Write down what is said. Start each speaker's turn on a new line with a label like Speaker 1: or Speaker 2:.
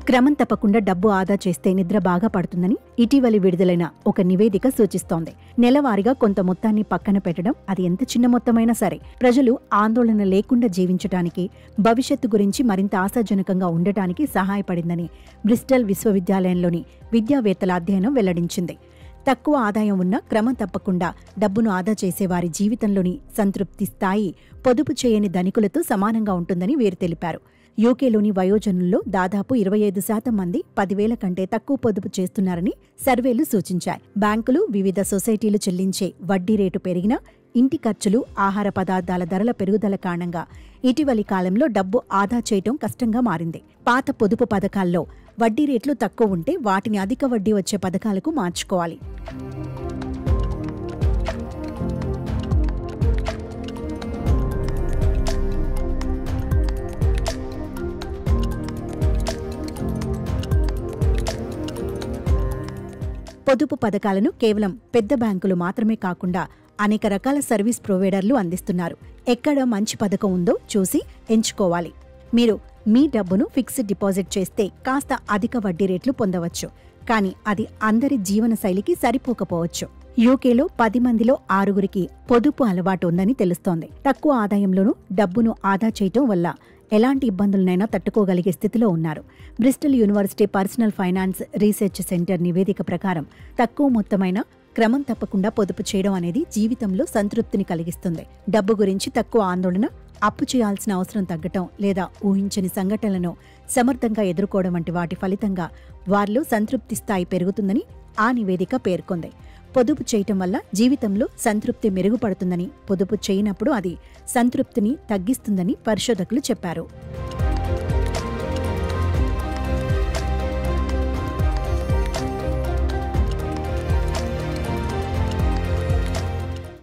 Speaker 1: క్రమం తప్పకుండా డబ్బు ఆదా చేస్తే నిద్ర బాగా పడుతుందని ఇటీవలి విడుదలైన ఒక నివేదిక సూచిస్తోంది. నెలవారీగా కొంత మొత్తాన్ని పక్కన పెట్టడం, అది ఎంత చిన్న మొత్తమైనా సరే, ప్రజలు ఆందోళన లేకుండా జీవించడానికి, భవిష్యత్తు గురించి మరింత ఆశాజనకంగా ఉండటానికి సహాయపడిందని బ్రిస్టల్ విశ్వవిద్యాలయంలోని విద్యావేత్తల అధ్యయనం వెల్లడించింది. తక్కువ ఆదాయం ఉన్న క్రమం తప్పకుండా డబ్బును ఆదా చేసేవారి జీవితంలోని సంతృప్తి స్థాయి పొదుపు చేయని ధనికులతో సమానంగా ఉంటుందని వీరు తెలిపారు. యూకేలోని వయోజనుల్లో దాదాపు 25% మంది 10,000 కంటే తక్కువ పొదుపు చేస్తున్నారని సర్వేలు సూచించాయి. బ్యాంకులు, వివిధ సొసైటీలు చెల్లించే వడ్డీ రేటు పెరిగినా, ఇంటి ఖర్చులు, ఆహార పదార్థాల ధరల పెరుగుదల కారణంగా ఇటీవలి కాలంలో డబ్బు ఆదా చేయటం కష్టంగా మారింది. పాత పొదుపు పథకాల్లో వడ్డీ రేట్లు తక్కువ ఉంటే వాటిని అధిక వడ్డీ వచ్చే పథకాలకు మార్చుకోవాలి. పొదుపు పథకాలను కేవలం పెద్ద బ్యాంకులు మాత్రమే కాకుండా అనేక రకాల సర్వీస్ ప్రొవైడర్లు అందిస్తున్నారు. ఎక్కడ మంచి పథకం ఉందో చూసి ఎంచుకోవాలి. మీరు మీ డబ్బును ఫిక్స్డ్ డిపాజిట్ చేస్తే కాస్త అధిక వడ్డీ రేట్లు పొందవచ్చు. కానీ అది అందరి జీవన శైలికి సరిపోకపోవచ్చు. యూకేలో 10 మందిలో 6గురికి పొదుపు అలవాటు ఉందని తెలుస్తోంది. తక్కువ ఆదాయంలోనూ డబ్బును ఆదా చేయటం వల్ల ఎలాంటి ఇబ్బందులనైనా తట్టుకోగలిగే స్థితిలో ఉన్నారు. Bristol university personal finance research centre నివేదిక ప్రకారం తక్కువ మొత్తమైన క్రమం తప్పకుండా పొదుపు చేయడం అనేది జీవితంలో సంతృప్తిని కలిగిస్తుంది. డబ్బు గురించి తక్కువ ఆందోళన, అప్పు చేయాల్సిన అవసరం తగ్గటం లేదా ఊహించని సంఘటనలను సమర్థంగా ఎదుర్కోవడం వంటి వాటి ఫలితంగా వారిలో సంతృప్తి స్థాయి పెరుగుతుందని ఆ నివేదిక పేర్కొంది. పొదుపు చేయటం వల్ల జీవితంలో సంతృప్తి మెరుగుపడుతుందని, పొదుపు చేయనప్పుడు అది సంతృప్తిని తగ్గిస్తుందని పరిశోధకులు చెప్పారు.